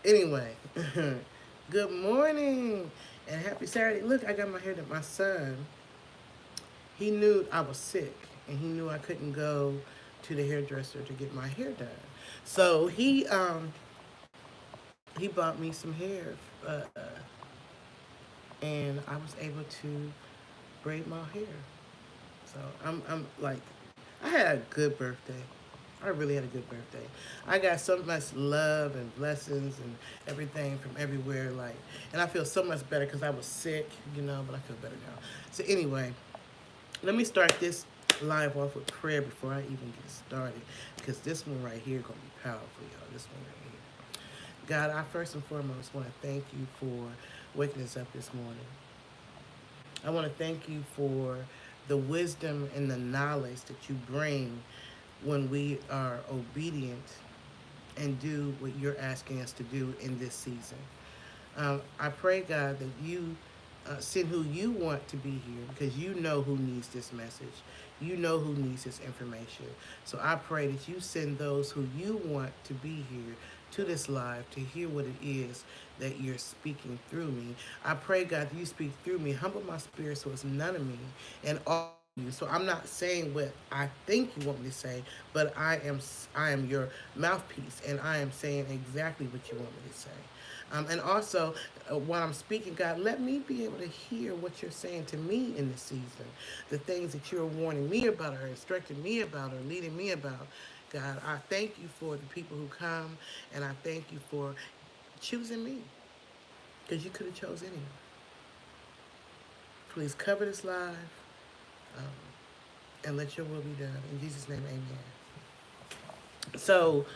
Anyway, good morning and happy Saturday. Look, I got my hair done. My son, he knew I was sick and he knew I couldn't go to the hairdresser to get my hair done. So he bought me some hair, uh, and I was able to braid my hair. So I'm like, I had a good birthday. I really had a good birthday. I got so much love and blessings and everything from everywhere. And I feel so much better because I was sick, but I feel better now. So anyway, let me start this live off with prayer before I even get started, because this one right here gonna be powerful, y'all. This one right here. God, I first and foremost want to thank you for waking us up this morning. I want to thank you for the wisdom and the knowledge that you bring when we are obedient and do what you're asking us to do in this season. I pray, God, that you send who you want to be here, because you know who needs this message. You know who needs this information. So I pray that you send those who you want to be here to this live to hear what it is that you're speaking through me. I pray, God, that you speak through me. Humble my spirit so it's none of me and all of you. So I'm not saying what I think you want me to say, but I am your mouthpiece, and I am saying exactly what you want me to say. And also, while I'm speaking, God, let me be able to hear what you're saying to me in this season, the things that you're warning me about, or instructing me about, or leading me about. God, I thank you for the people who come, and I thank you for choosing me, because you could have chosen anyone. Please cover this live, um, and let your will be done. In Jesus' name, amen. So,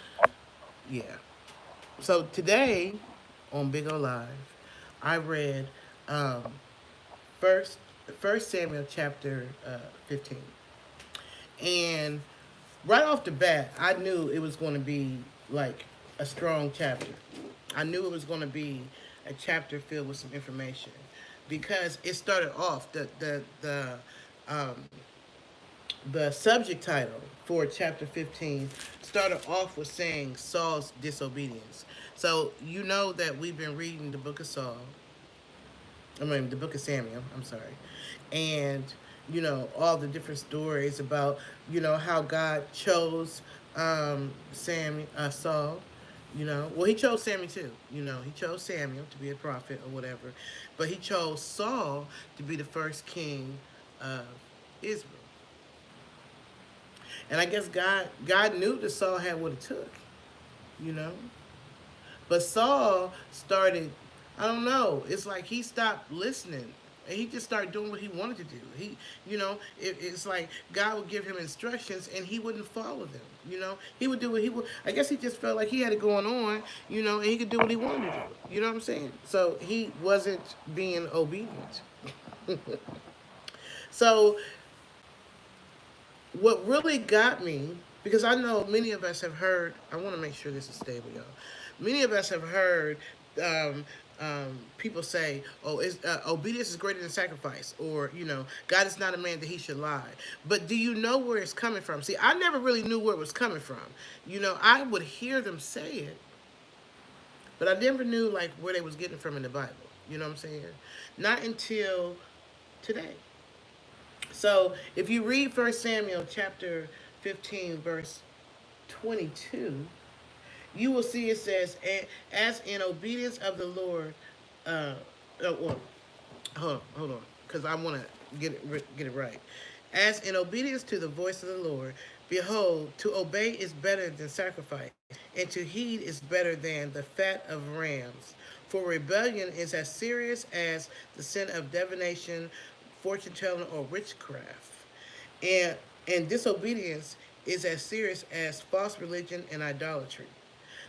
yeah. So today on Big O Live, I read um, first First Samuel chapter 15, and right off the bat, I knew it was going to be like a strong chapter. I knew it was going to be a chapter filled with some information, because it started off um, the subject title for chapter 15 started off with saying Saul's disobedience. So you know that we've been reading the book of Saul, the book of Samuel, I'm sorry. And, all the different stories about, how God chose Saul. Well, he chose Samuel too. He chose Samuel to be a prophet or whatever. But he chose Saul to be the first king of Israel. And I guess God knew that Saul had what it took, you know. But Saul started, I don't know, it's like he stopped listening. And he just started doing what he wanted to do. It's like God would give him instructions and he wouldn't follow them. He would do what he would. I guess he just felt like he had it going on, and he could do what he wanted to do. You know what I'm saying? So he wasn't being obedient. So what really got me, because I know many of us have heard, I want to make sure this is stable, y'all. Many of us have heard people say, "Oh, obedience is greater than sacrifice," or God is not a man that he should lie. But do you know where it's coming from? See, I never really knew where it was coming from. I would hear them say it, but I never knew like where they was getting it from in the Bible. You know what I'm saying? Not until today. So if you read First Samuel chapter 15, verse 22, you will see it says, "As in obedience of the Lord." Uh, well, hold on, because I want to get it right. As in obedience to the voice of the Lord, behold, to obey is better than sacrifice, and to heed is better than the fat of rams. For rebellion is as serious as the sin of divination, fortune telling, or witchcraft. And disobedience is as serious as false religion and idolatry.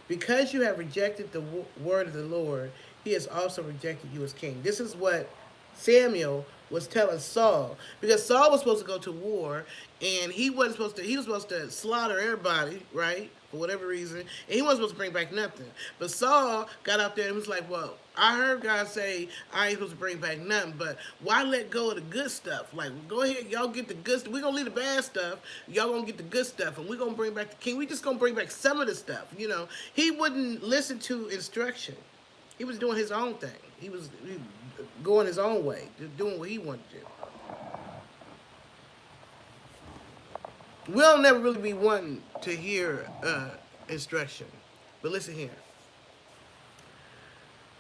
Because you have rejected the word of the Lord, he has also rejected you as king. This is what Samuel was telling Saul, because Saul was supposed to go to war, and he wasn't supposed to. He was supposed to slaughter everybody, right? For whatever reason, and he wasn't supposed to bring back nothing. But Saul got out there and was like, "Well, I heard God say I ain't supposed to bring back nothing, but why let go of the good stuff? Like, go ahead, y'all get the good stuff. We gonna leave the bad stuff. Y'all gonna get the good stuff, and we gonna bring back the king. We just gonna bring back some of the stuff. You know, he wouldn't listen to instruction. He was doing his own thing. He going his own way, doing what he wanted to do. We'll never really be wanting to hear instruction. But listen here.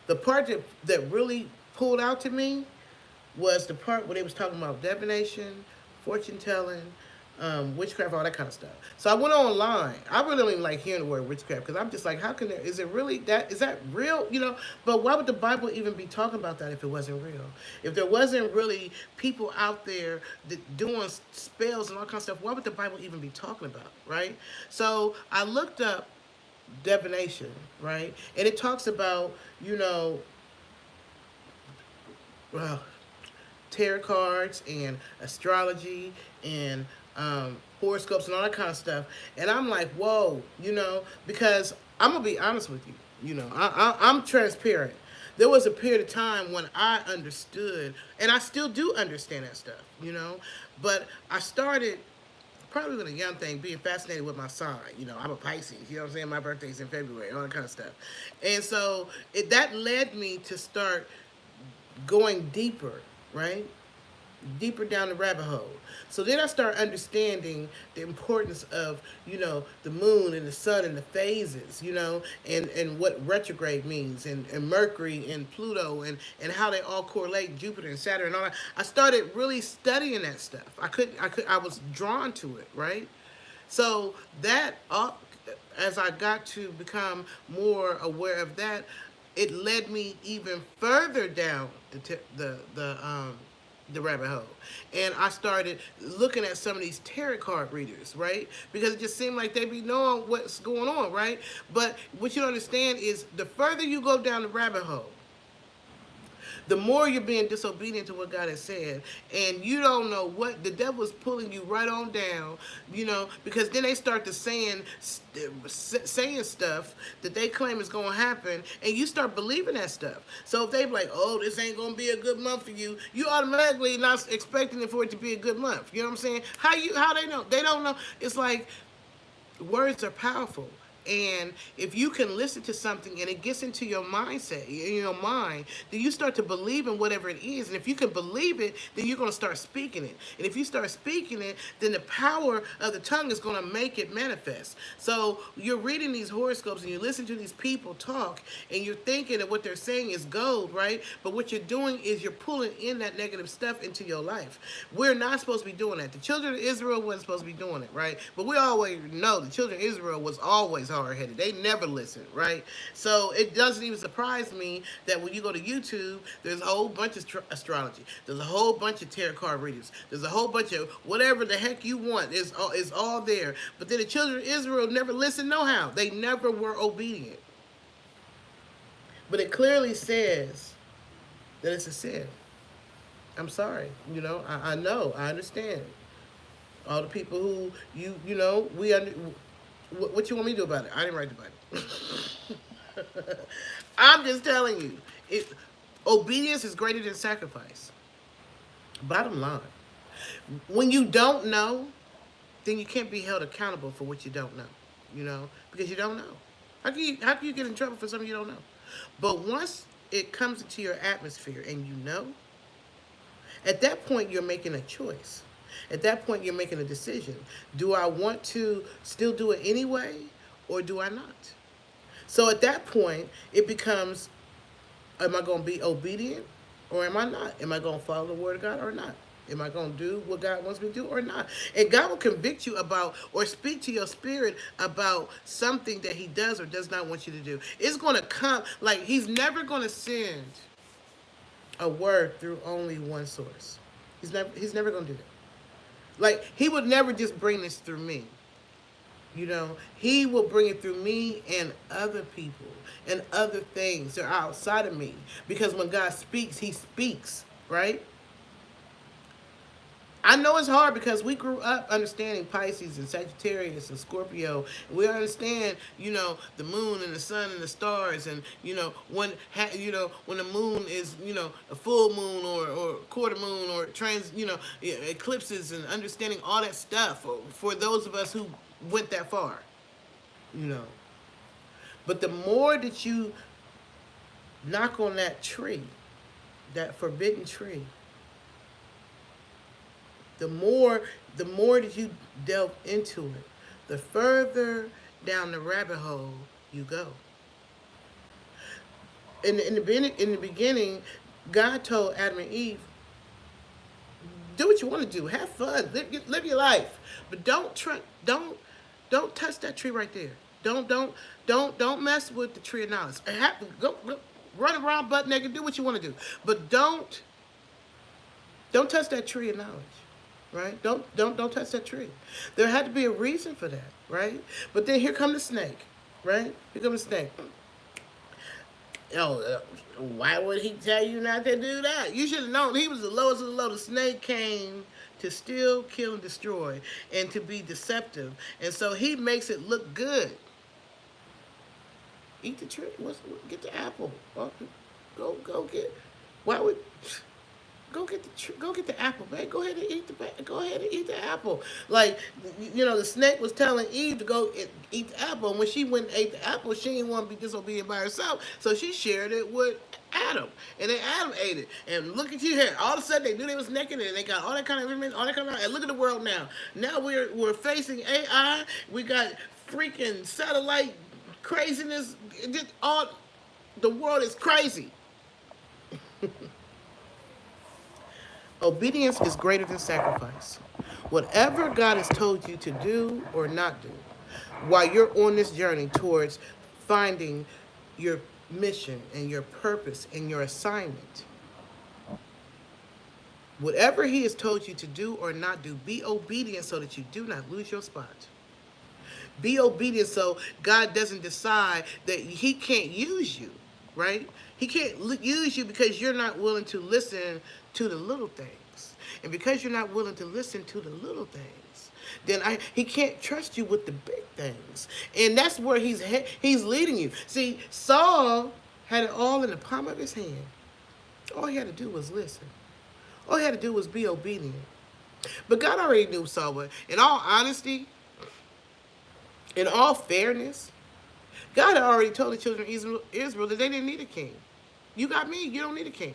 The part that really pulled out to me was the part where they was talking about divination, fortune telling, witchcraft, all that kind of stuff. So I went online. I really don't even like hearing the word witchcraft because I'm just like, how can there? Is it really that? Is that real? You know. But why would the Bible even be talking about that if it wasn't real? If there wasn't really people out there that doing spells and all kinds of stuff, why would the Bible even be talking about? Right. So I looked up divination, right, and it talks about well, tarot cards and astrology and horoscopes and all that kind of stuff. And I'm like, whoa, because I'm gonna be honest with you. I'm transparent. There was a period of time when I understood, and I still do understand that stuff. But I started probably with a young thing, being fascinated with my sign. I'm a Pisces. You know what I'm saying? My birthday's in February, all that kind of stuff. And so that led me to start going deeper, right? Deeper down the rabbit hole. So then I start understanding the importance of, the moon and the sun and the phases, and what retrograde means, and Mercury and Pluto, and how they all correlate, Jupiter and Saturn and all that. I started really studying that stuff. I was drawn to it, right? So that as I got to become more aware of that, it led me even further down the rabbit hole. And I started looking at some of these tarot card readers, right? Because it just seemed like they be knowing what's going on, right? But what you don't understand is the further you go down the rabbit hole, the more you're being disobedient to what God has said, and you don't know what the devil is pulling you right on down, because then they start to saying stuff that they claim is going to happen, and you start believing that stuff. So if they be like, oh, this ain't going to be a good month for you, you automatically not expecting it for it to be a good month. You know what I'm saying? How they know? They don't know. It's like words are powerful. And if you can listen to something and it gets into your mindset, in your mind, then you start to believe in whatever it is. And if you can believe it, then you're going to start speaking it. And if you start speaking it, then the power of the tongue is going to make it manifest. So you're reading these horoscopes and you listen to these people talk and you're thinking that what they're saying is gold, right? But what you're doing is you're pulling in that negative stuff into your life. We're not supposed to be doing that. The children of Israel wasn't supposed to be doing it, right? But we always know the children of Israel was always hard-headed. They never listened, right? So it doesn't even surprise me that when you go to YouTube, there's a whole bunch of astrology. There's a whole bunch of tarot card readers. There's a whole bunch of whatever the heck you want is all there. But then the children of Israel never listened no how. They never were obedient. But it clearly says that it's a sin. I'm sorry. I know. I understand. All the people who, what you want me to do about it? I didn't write the Bible. I'm just telling you. Obedience is greater than sacrifice. Bottom line. When you don't know, then you can't be held accountable for what you don't know. Because you don't know. How can you get in trouble for something you don't know? But once it comes into your atmosphere and at that point you're making a choice. At that point, you're making a decision. Do I want to still do it anyway, or do I not? So at that point, it becomes, am I going to be obedient, or am I not? Am I going to follow the word of God, or not? Am I going to do what God wants me to do, or not? And God will convict you about, or speak to your spirit about something that he does or does not want you to do. It's going to come, like he's never going to send a word through only one source. He's never going to do that. Like, he would never just bring this through me. He will bring it through me and other people and other things that are outside of me. Because when God speaks, he speaks, right? I know it's hard because we grew up understanding Pisces and Sagittarius and Scorpio. And we understand, the moon and the sun and the stars, and when the moon is, a full moon or quarter moon or eclipses, and understanding all that stuff for those of us who went that far, you know. But the more that you knock on that tree, that forbidden tree, the more that you delve into it, the further down the rabbit hole you go. In the beginning, God told Adam and Eve, do what you want to do, have fun, live your life, but don't touch that tree right there. Don't mess with the tree of knowledge. Go run around butt naked, do what you want to do, but don't touch that tree of knowledge, right? Don't touch that tree. There had to be a reason for that, right? But then here come the snake, right? Here comes the snake. Oh, why would he tell you not to do that? You should have known he was the lowest of the low. The snake came to steal, kill, and destroy, and to be deceptive. And so he makes it look good. Eat the tree. Get the apple. Go get. Why would? Go get the apple, man. Go ahead and eat the apple. Like, the snake was telling Eve to go eat the apple, and when she went and ate the apple, she didn't want to be disobedient by herself, so she shared it with Adam, and then Adam ate it. And look at you here. All of a sudden, they knew they was naked, and they got all that kind of information, all that kind of. And look at the world now. Now we're facing AI. We got freaking satellite craziness. All the world is crazy. Obedience is greater than sacrifice. Whatever God has told you to do or not do, while you're on this journey towards finding your mission and your purpose and your assignment, whatever He has told you to do or not do, be obedient so that you do not lose your spot. Be obedient so God doesn't decide that He can't use you, right? He can't use you because you're not willing to listen to the little things. And because you're not willing to listen to the little things, then He can't trust you with the big things. And that's where He's leading you. See, Saul had it all in the palm of his hand. All he had to do was listen. All he had to do was be obedient. But God already knew Saul. But in all honesty, in all fairness, God had already told the children of Israel that they didn't need a king. You got me, you don't need a king.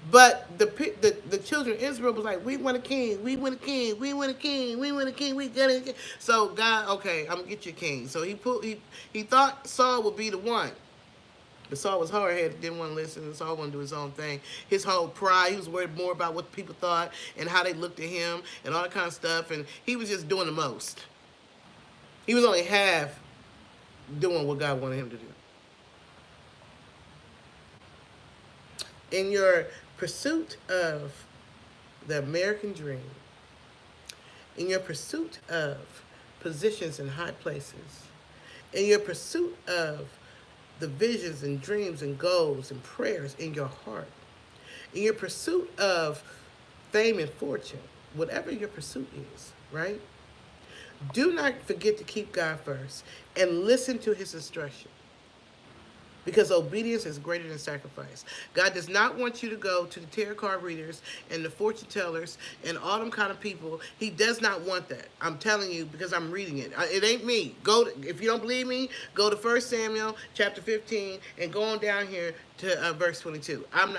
But the children of Israel was like, we want a king, we want a king, we want a king, we want a king, we got a king. So God, okay, I'm gonna get you a king. So he thought Saul would be the one. But Saul was hard-headed, didn't want to listen. Saul wanted to do his own thing. His whole pride, he was worried more about what people thought and how they looked at him and all that kind of stuff. And he was just doing the most. He was only half doing what God wanted him to do. In your pursuit of the American dream, in your pursuit of positions in high places, in your pursuit of the visions and dreams and goals and prayers in your heart, in your pursuit of fame and fortune, whatever your pursuit is, right? Do not forget to keep God first and listen to His instruction. Because obedience is greater than sacrifice. God does not want you to go to the tarot card readers and the fortune tellers and all them kind of people. He does not want that. I'm telling you because I'm reading it. It ain't me. If you don't believe me, go to 1 Samuel chapter 15 and go on down here to verse 22. I'm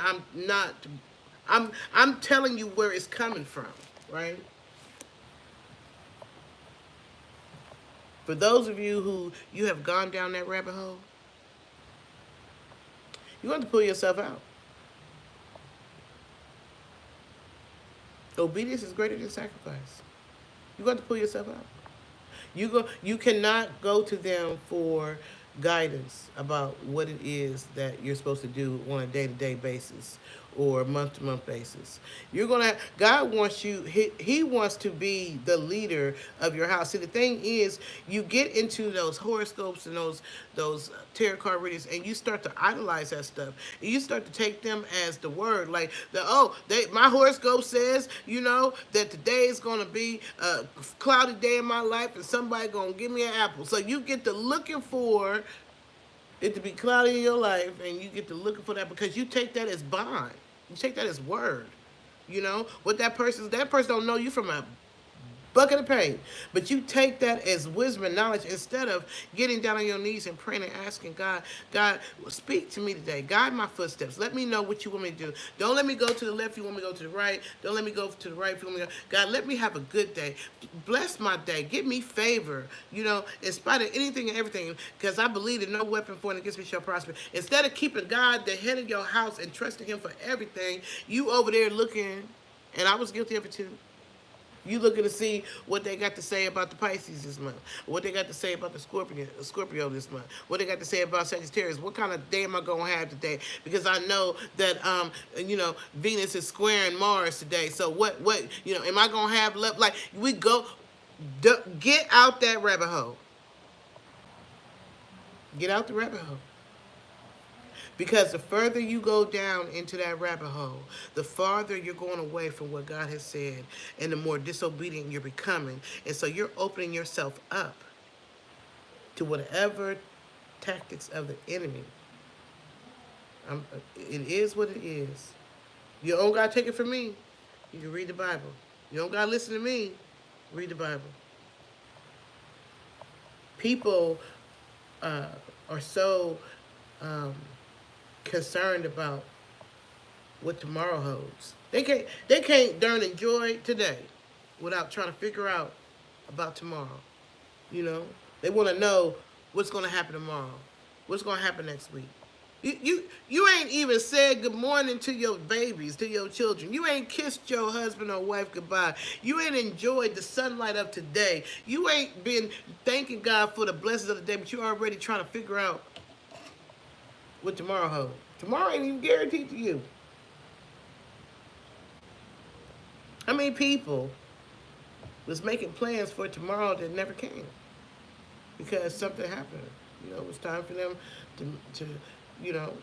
telling you where it's coming from, right? For those of you who you have gone down that rabbit hole, you have to pull yourself out. Obedience is greater than sacrifice. You got to pull yourself out. You cannot go to them for guidance about what it is that you're supposed to do on a day-to-day basis, or month to month basis. You're gonna. God wants you. He wants to be the leader of your house. See, the thing is, you get into those horoscopes and those tarot card readings, and you start to idolize that stuff. And you start to take them as the word, like my horoscope says, that today is gonna be a cloudy day in my life, and somebody gonna give me an apple. So you get to looking for it to be cloudy in your life, and you get to looking for that because you take that as bond. You take that as word. What that person don't know you from a bucket of pain. But you take that as wisdom and knowledge instead of getting down on your knees and praying and asking God, God, speak to me today. Guide my footsteps. Let me know what you want me to do. Don't let me go to the left if you want me to go to the right. Don't let me go to the right if you want me to go. God, let me have a good day. Bless my day. Give me favor, in spite of anything and everything, because I believe that no weapon formed against me shall prosper. Instead of keeping God the head of your house and trusting him for everything, you over there looking, and I was guilty of it too. You looking to see what they got to say about the Pisces this month, what they got to say about the Scorpio this month, what they got to say about Sagittarius. What kind of day am I gonna have today? Because I know that Venus is squaring Mars today. So what am I gonna have left? Like we go, get out that rabbit hole. Get out the rabbit hole. Because the further you go down into that rabbit hole, the farther you're going away from what God has said, and the more disobedient you're becoming. And so you're opening yourself up to whatever tactics of the enemy. It is what it is. You don't got to take it from me. You can read the Bible. You don't got to listen to me. Read the Bible. People uh, are so um, concerned about what tomorrow holds. They can't darn enjoy today without trying to figure out about tomorrow. You know, they want to know what's going to happen tomorrow, what's going to happen next week. You ain't even said good morning to your babies, to your children. You ain't kissed your husband or wife goodbye. You ain't enjoyed the sunlight of today. You ain't been thanking God for the blessings of the day, but you're already trying to figure out what tomorrow holds. Tomorrow ain't even guaranteed to you. How many people was making plans for tomorrow that never came because something happened? It was time for them to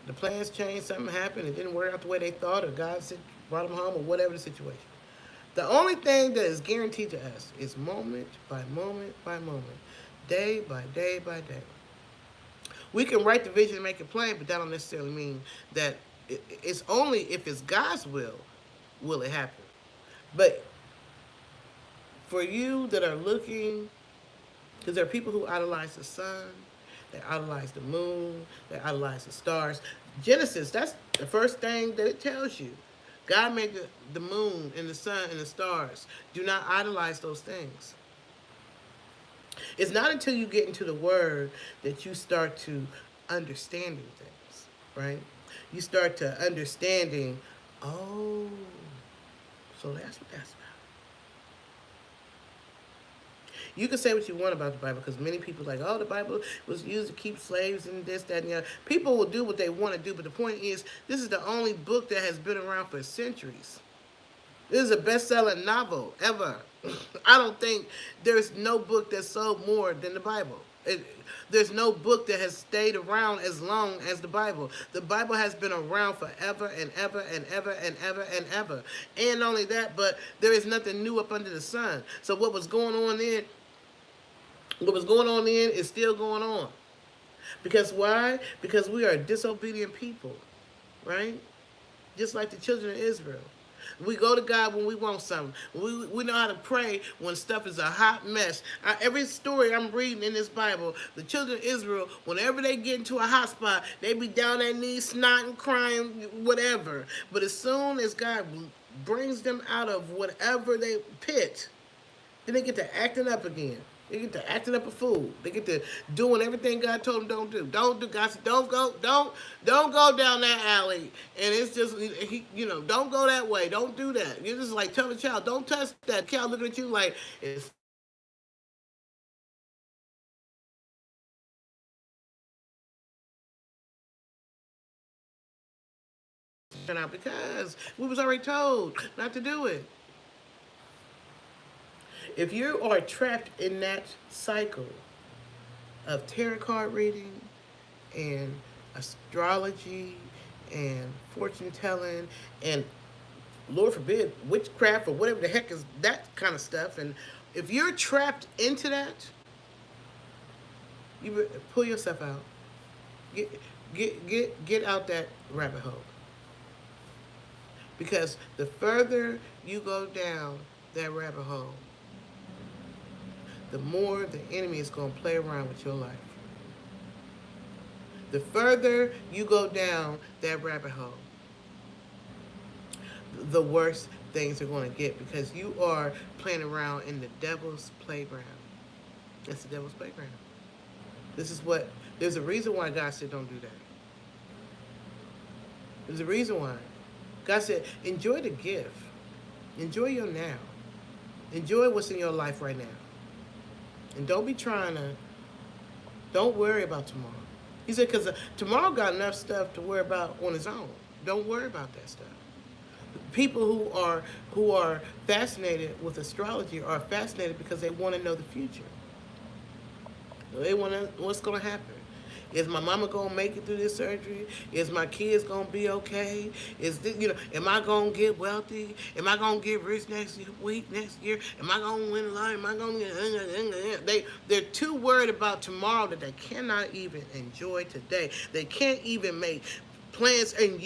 the plans changed, something happened, it didn't work out the way they thought, or God said, brought them home, or whatever the situation. The only thing that is guaranteed to us is moment by moment by moment, day by day by day. We can write the vision and make it plain, but that don't necessarily mean that it's only if it's God's will it happen. But for you that are looking, because there are people who idolize the sun, they idolize the moon, they idolize the stars. Genesis, that's the first thing that it tells you. God made the moon and the sun and the stars. Do not idolize those things. It's not until you get into the Word that you start to understanding things, right? You start to understanding, oh, so that's what that's about. You can say what you want about the Bible because many people are like, oh, the Bible was used to keep slaves and this, that, and the other. People will do what they want to do, but the point is, this is the only book that has been around for centuries. This is a best-selling novel ever. I don't think there's no book that sold more than the Bible. There's no book that has stayed around as long as the Bible. The Bible has been around forever and ever and ever and ever and ever. And not only that, but there is nothing new up under the sun. So what was going on then is still going on. Because why? Because we are disobedient people, right? Just like the children of Israel. We go to God when we want something. We know how to pray when stuff is a hot mess. Every story I'm reading in this Bible, the children of Israel, whenever they get into a hot spot, they be down their knees, snotting, crying, whatever. But as soon as God brings them out of whatever they pit, then they get to acting up again. They get to acting up a fool. They get to doing everything God told them don't do. Don't do. God said, don't go down that alley. And it's just, don't go that way. Don't do that. You're just like telling the child, don't touch that. The child looking at you like it's turn out because we was already told not to do it. If you are trapped in that cycle of tarot card reading and astrology and fortune telling and Lord forbid witchcraft or whatever the heck is that kind of stuff, and if you're trapped into that, you pull yourself out. Get get out that rabbit hole. Because the further you go down that rabbit hole, the more the enemy is going to play around with your life. The further you go down that rabbit hole, the worse things are going to get because you are playing around in the devil's playground. It's the devil's playground. This is what, there's a reason why God said don't do that. There's a reason why. God said, enjoy the gift. Enjoy your now. Enjoy what's in your life right now. And don't be trying to, don't worry about tomorrow. He said, because tomorrow got enough stuff to worry about on its own. Don't worry about that stuff. People who are fascinated with astrology are fascinated because they want to know the future. They want to know what's going to happen. Is my mama gonna make it through this surgery? Is my kids gonna be okay? Is this, am I gonna get wealthy? Am I gonna get rich next week, next year? Am I gonna win a lot? Am I gonna get? They're too worried about tomorrow that they cannot even enjoy today. They can't even make plans and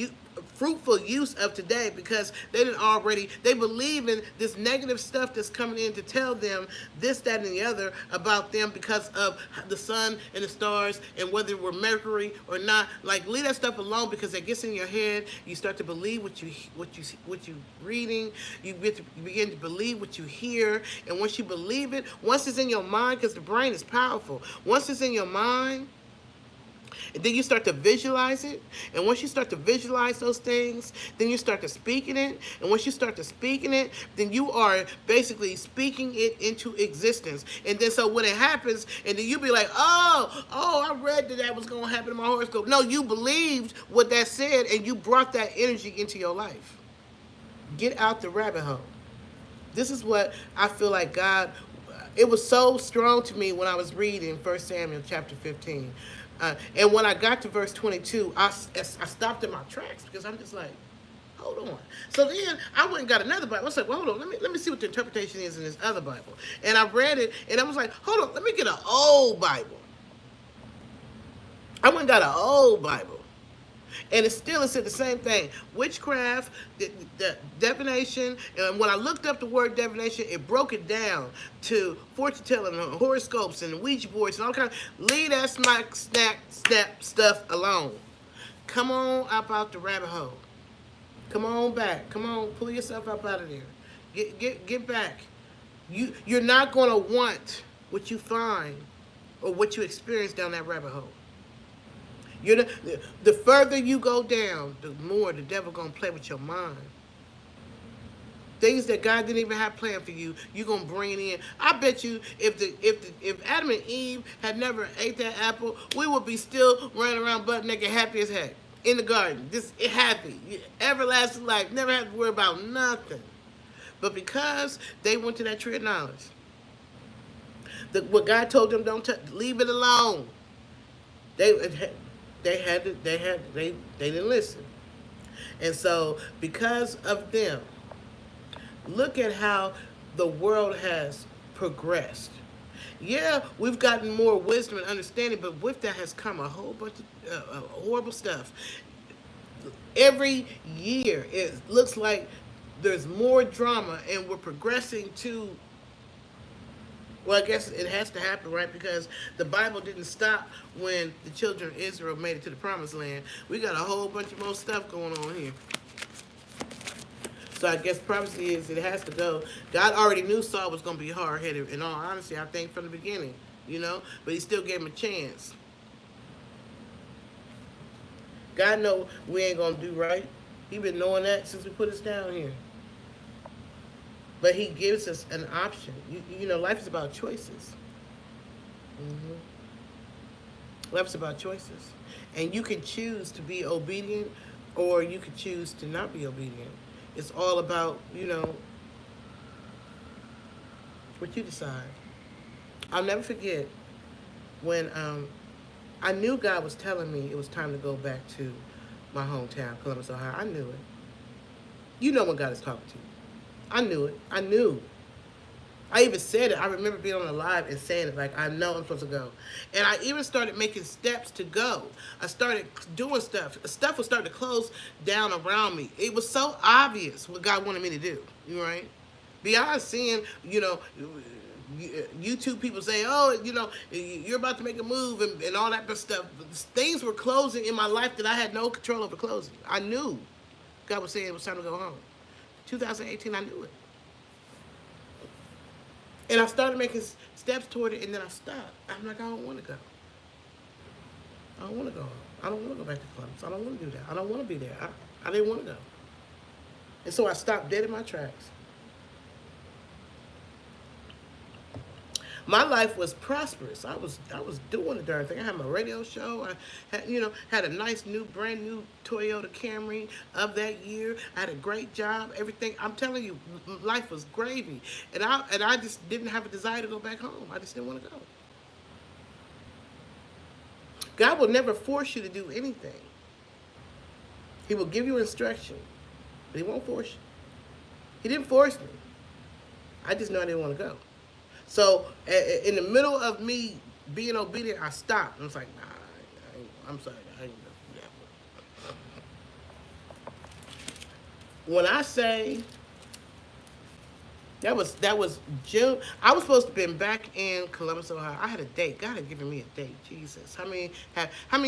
fruitful use of today because they believe in this negative stuff that's coming in to tell them this, that, and the other about them because of the sun and the stars and whether we're Mercury or not. Like, leave that stuff alone because it gets in your head. You start to believe what you reading. You begin to believe what you hear, and once you believe it, once it's in your mind, because the brain is powerful. Once it's in your mind. And then you start to visualize it. And once you start to visualize those things, then you start to speak in it. And once you start to speak in it, then you are basically speaking it into existence. And then so when it happens, and then you be like, oh, I read that was going to happen in my horoscope. No, you believed what that said, and you brought that energy into your life. Get out the rabbit hole. This is what I feel like God, it was so strong to me when I was reading 1 Samuel chapter 15. And when I got to verse 22, I stopped in my tracks because I'm just like, hold on. So then I went and got another Bible. I was like, well, hold on, let me see what the interpretation is in this other Bible. And I read it, and I was like, hold on, let me get an old Bible. I went and got an old Bible. And it said the same thing. Witchcraft, the divination, and when I looked up the word divination, it broke it down to fortune telling, horoscopes, and Ouija boards, and all kinds. Leave that snap stuff alone. Come on up out the rabbit hole. Come on back. Come on, pull yourself up out of there. Get back. You're not going to want what you find or what you experience down that rabbit hole. The further you go down, the more the devil gonna play with your mind. Things that God didn't even have planned for you, you're gonna bring it in. I bet you, if Adam and Eve had never ate that apple, we would be still running around butt naked, happy as heck in the garden, just happy, everlasting life, never have to worry about nothing. But because they went to that tree of knowledge, what God told them, don't leave it alone. They didn't listen. And so because of them, look at how the world has progressed. Yeah, we've gotten more wisdom and understanding, but with that has come a whole bunch of horrible stuff. Every year, it looks like there's more drama, and we're progressing to, well, I guess it has to happen, right? Because the Bible didn't stop when the children of Israel made it to the promised land. We got a whole bunch of more stuff going on here. So I guess prophecy is it has to go. God already knew Saul was going to be hard-headed. In all honesty, I think from the beginning, But he still gave him a chance. God know we ain't going to do right. He been knowing that since we put us down here. But he gives us an option. Life is about choices. Life is about choices. And you can choose to be obedient or you could choose to not be obedient. It's all about, what you decide. I'll never forget when I knew God was telling me it was time to go back to my hometown, Columbus, Ohio. I knew it. You know when God is talking to you. I knew it. I knew. I even said it. I remember being on the live and saying it, like, I know I'm supposed to go. And I even started making steps to go. I started doing stuff. Stuff was starting to close down around me. It was so obvious what God wanted me to do. You right? Beyond seeing, YouTube people say, oh, you're about to make a move and all that stuff. Things were closing in my life that I had no control over closing. I knew God was saying it was time to go home. 2018, I knew it. And I started making steps toward it, and then I stopped. I'm like, I don't want to go. I don't want to go. I don't want to go back to clubs. I don't want to do that. I don't want to be there. I didn't want to go. And so I stopped dead in my tracks. My life was prosperous. I was doing the darn thing. I had my radio show. I had a nice new brand new Toyota Camry of that year. I had a great job. Everything. I'm telling you, life was gravy. And I just didn't have a desire to go back home. I just didn't want to go. God will never force you to do anything. He will give you instruction, but he won't force you. He didn't force me. I just know I didn't want to go. So in the middle of me being obedient, I stopped. I was like, nah, I'm sorry, I ain't gonna do that. When I say that was June, I was supposed to have been back in Columbus, Ohio. I had a date. God had given me a date. Jesus, how many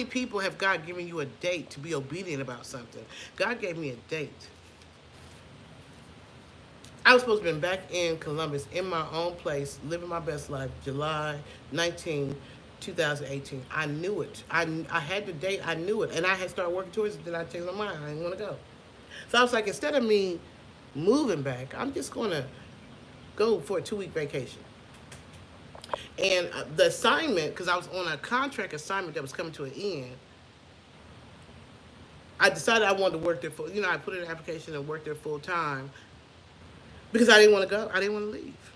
people have God given you a date to be obedient about something? God gave me a date. I was supposed to have been back in Columbus in my own place, living my best life, July 19, 2018. I knew it. I had the date. I knew it. And I had started working towards it. Then I changed my mind. I didn't want to go. So I was like, instead of me moving back, I'm just going to go for a 2-week vacation. And the assignment, because I was on a contract assignment that was coming to an end, I decided I wanted to work there I put in an application and work there full time because I didn't want to go. I didn't want to leave.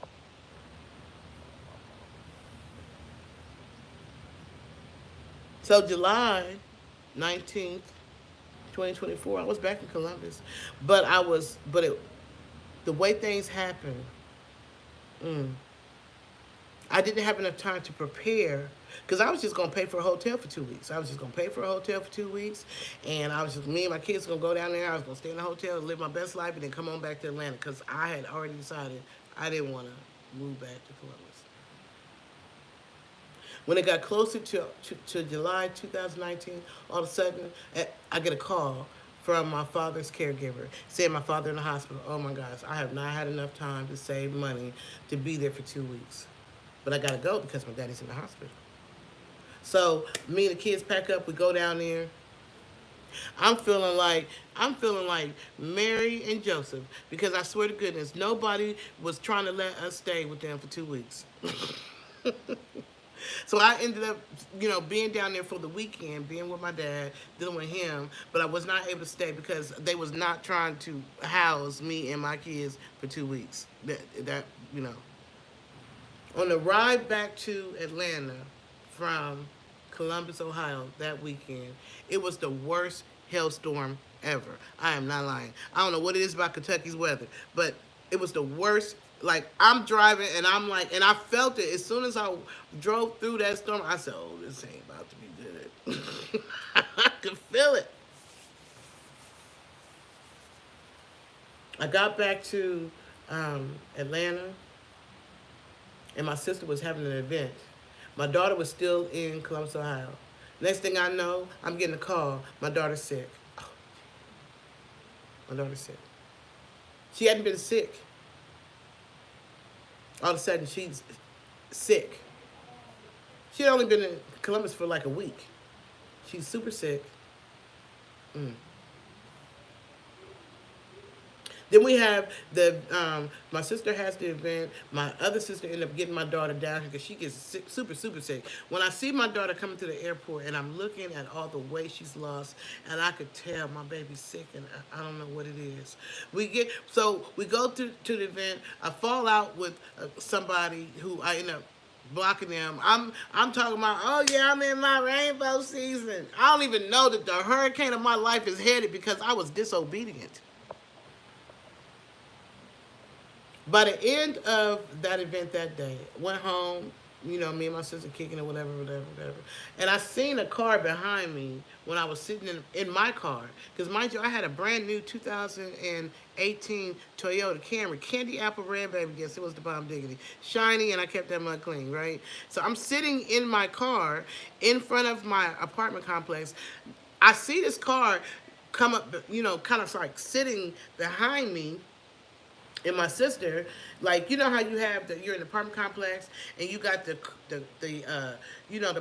So July 19th, 2024, I was back in Columbus, the way things happened, mm, I didn't have enough time to prepare because I was just gonna pay for a hotel for 2 weeks. I was just gonna pay for a hotel for 2 weeks, and me and my kids gonna go down there. I was gonna stay in the hotel, live my best life, and then come on back to Atlanta because I had already decided I didn't want to move back to Columbus. When it got closer to July 2019, all of a sudden, I get a call from my father's caregiver saying my father in the hospital. Oh my gosh, I have not had enough time to save money to be there for 2 weeks. But I gotta go because my daddy's in the hospital. So me and the kids pack up, we go down there. I'm feeling like Mary and Joseph because I swear to goodness, nobody was trying to let us stay with them for 2 weeks. So I ended up, being down there for the weekend, being with my dad, dealing with him, but I was not able to stay because they was not trying to house me and my kids for 2 weeks. That. On the ride back to Atlanta from Columbus, Ohio, that weekend, it was the worst hailstorm ever. I am not lying. I don't know what it is about Kentucky's weather, but it was the worst. Like, I'm driving and I'm like, and I felt it. As soon as I drove through that storm, I said, oh, this ain't about to be good. I could feel it. I got back to Atlanta, and my sister was having an event. My daughter was still in Columbus, Ohio. Next thing I know, I'm getting a call. My daughter's sick. Oh, my daughter's sick. She hadn't been sick. All of a sudden, she's sick. She had only been in Columbus for like a week. She's super sick. Mm. Then we have the my sister has the event. My other sister ended up getting my daughter down here because she gets sick, super super sick. When I see my daughter coming to the airport and I'm looking at all the weight she's lost, and I could tell my baby's sick, and I don't know what it is. We go to the event. I fall out with somebody who I end up blocking them. I'm talking about, oh yeah, I'm in my rainbow season. I don't even know that the hurricane of my life is headed because I was disobedient. By the end of that event that day, went home, me and my sister kicking it, whatever, whatever, whatever. And I seen a car behind me when I was sitting in my car. Because, mind you, I had a brand new 2018 Toyota Camry, candy apple red, baby. Yes, it was the bomb diggity. Shiny, and I kept that mud clean, right? So I'm sitting in my car in front of my apartment complex. I see this car come up, kind of like sitting behind me and my sister, like, how you have you're in the apartment complex and you got the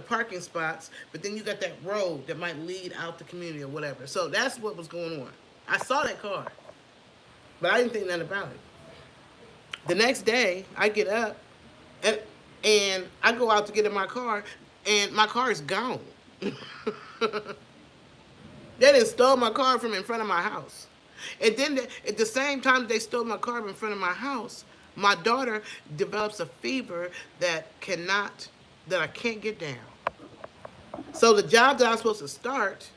parking spots, but then you got that road that might lead out the community or whatever. So that's what was going on. I saw that car, but I didn't think nothing about it. The next day, I get up and I go out to get in my car, and my car is gone. They done stole my car from in front of my house. And then at the same time they stole my car in front of my house, my daughter develops a fever that I can't get down. So the job that I was supposed to start,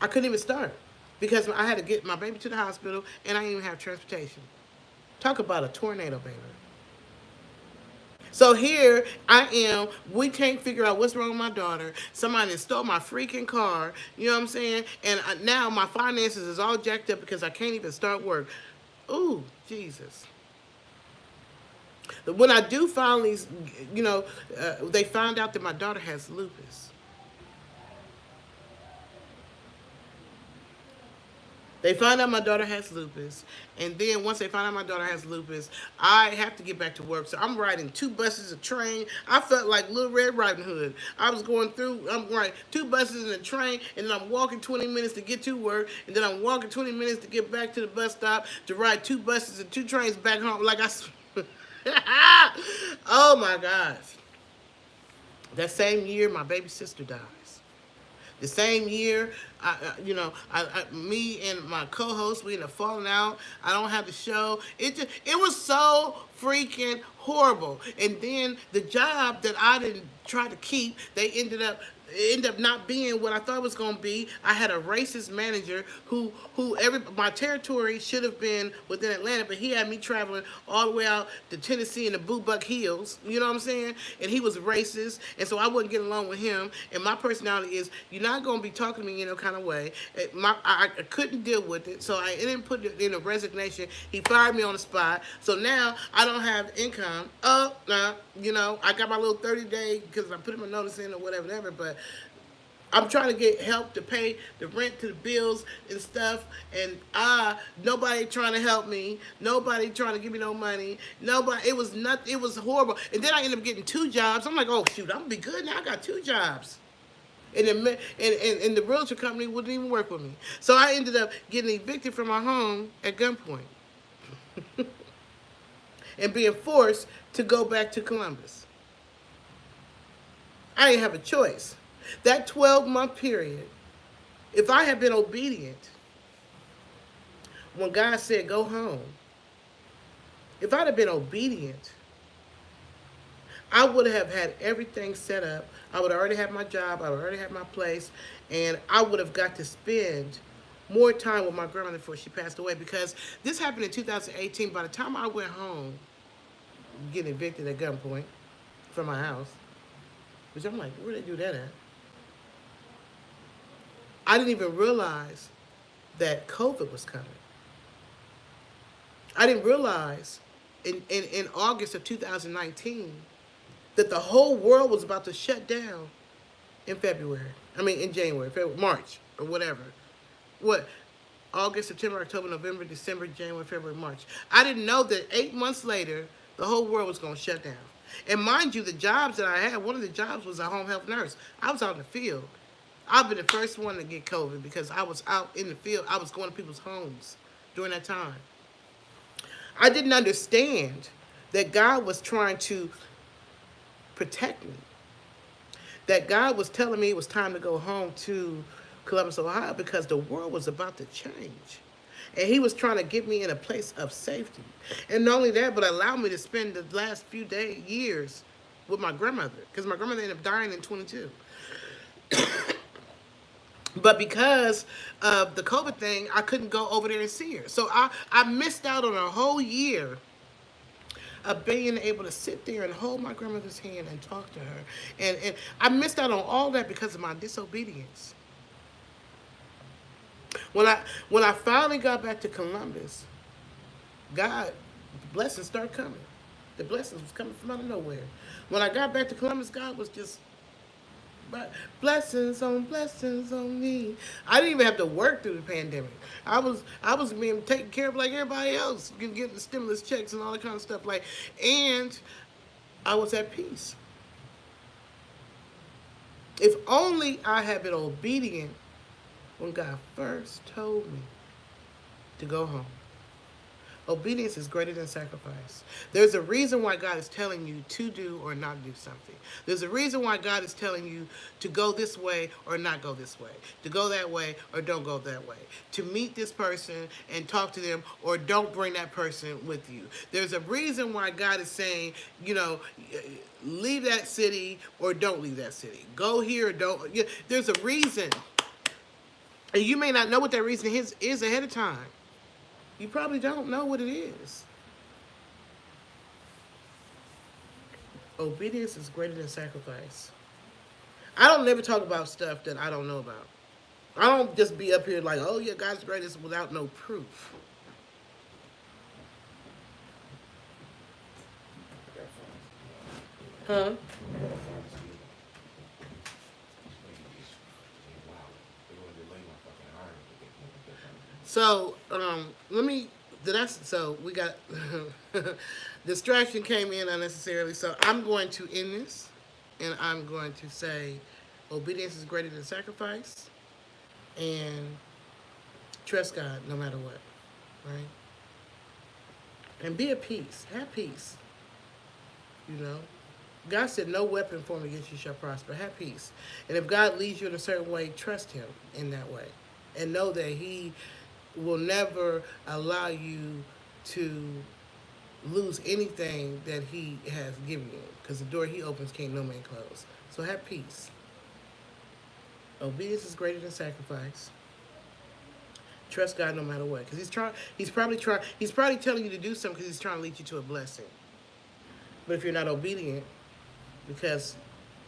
I couldn't even start because I had to get my baby to the hospital and I didn't even have transportation. Talk about a tornado, baby. So here I am. We can't figure out what's wrong with my daughter. Somebody stole my freaking car. You know what I'm saying? And now my finances is all jacked up because I can't even start work. Ooh, Jesus. When I do finally, they found out that my daughter has lupus. They find out my daughter has lupus, and then once they find out my daughter has lupus, I have to get back to work. So I'm riding two buses, a train. I felt like Little Red Riding Hood. I was going through. I'm riding two buses and a train, and then I'm walking 20 minutes to get to work, and then I'm walking 20 minutes to get back to the bus stop to ride two buses and two trains back home. Like oh my gosh! That same year, my baby sister dies. The same year, me and my co-host, we ended up falling out. I don't have the show. It was so freaking horrible. And then the job that I didn't try to keep, they ended up not being what I thought it was going to be. I had a racist manager my territory should have been within Atlanta, but he had me traveling all the way out to Tennessee in the Boot Buck Hills. You know what I'm saying? And he was racist, and so I wouldn't get along with him. And my personality is, you're not going to be talking to me in no kind of way. I couldn't deal with it, so I didn't put it in a resignation. He fired me on the spot. So now I don't have income. Oh, no, I got my little 30-day because I put my notice in or whatever, but I'm trying to get help to pay the rent to the bills and stuff, and nobody trying to help me. Nobody trying to give me no money. Nobody. It was nothing. It was horrible. And then I ended up getting two jobs. I'm like, oh shoot, I'm gonna be good now. I got two jobs. And the realtor company wouldn't even work with me. So I ended up getting evicted from my home at gunpoint and being forced to go back to Columbus. I didn't have a choice. That 12-month period, if I had been obedient when God said go home, if I'd have been obedient, I would have had everything set up. I would already have my job. I would already have my place. And I would have got to spend more time with my grandmother before she passed away, because this happened in 2018. By the time I went home, getting evicted at gunpoint from my house, which I'm like, where'd they do that at? I didn't even realize that COVID was coming. I didn't realize in August of 2019 that the whole world was about to shut down in February. I mean, in January, February, March, or whatever. What? August, September, October, November, December, January, February, March. I didn't know that 8 months later, the whole world was going to shut down. And mind you, the jobs that I had, one of the jobs was a home health nurse. I was out in the field. I've been the first one to get COVID because I was out in the field. I was going to people's homes during that time. I didn't understand that God was trying to protect me, that God was telling me it was time to go home to Columbus, Ohio, because the world was about to change. And he was trying to get me in a place of safety. And not only that, but allow me to spend the last few years with my grandmother, because my grandmother ended up dying in 22. But because of the COVID thing, I couldn't go over there and see her. So I missed out on a whole year of being able to sit there and hold my grandmother's hand and talk to her. And I missed out on all that because of my disobedience. When I when I finally got back to Columbus, God, the blessings started coming. The blessings was coming from out of nowhere. When I got back to Columbus, God was just blessings on me. I didn't even have to work through the pandemic. I was being taken care of like everybody else, getting the stimulus checks and all that kind of stuff. Like, and I was at peace. If only I had been obedient when God first told me to go home. Obedience is greater than sacrifice. There's a reason why God is telling you to do or not do something. There's a reason why God is telling you to go this way or not go this way, to go that way or don't go that way, to meet this person and talk to them or don't bring that person with you. There's a reason why God is saying, leave that city or don't leave that city. Go here or don't. There's a reason. And you may not know what that reason is ahead of time. You probably don't know what it is. Obedience is greater than sacrifice. I don't never talk about stuff that I don't know about. I don't just be up here like, oh yeah, God's greatest without no proof. Huh? So, let me. So we got distraction came in unnecessarily. So I'm going to end this, and I'm going to say, obedience is greater than sacrifice, and trust God no matter what, right? And be at peace. Have peace. You know, God said, "No weapon formed against you shall prosper." Have peace, and if God leads you in a certain way, trust Him in that way, and know that He will never allow you to lose anything that He has given you, because the door He opens can't no man close. So have peace. Obedience is greater than sacrifice. Trust God no matter what, because He's probably telling you to do something because He's trying to lead you to a blessing. But if you're not obedient, because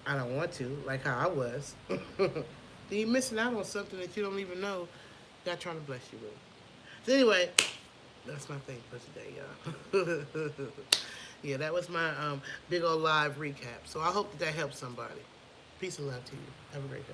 I don't want to, like how I was, then you're missing out on something that you don't even know God trying to bless you with. So anyway, that's my thing for today, y'all. Yeah, that was my big old live recap. So I hope that helps somebody. Peace and love to you. Have a great day.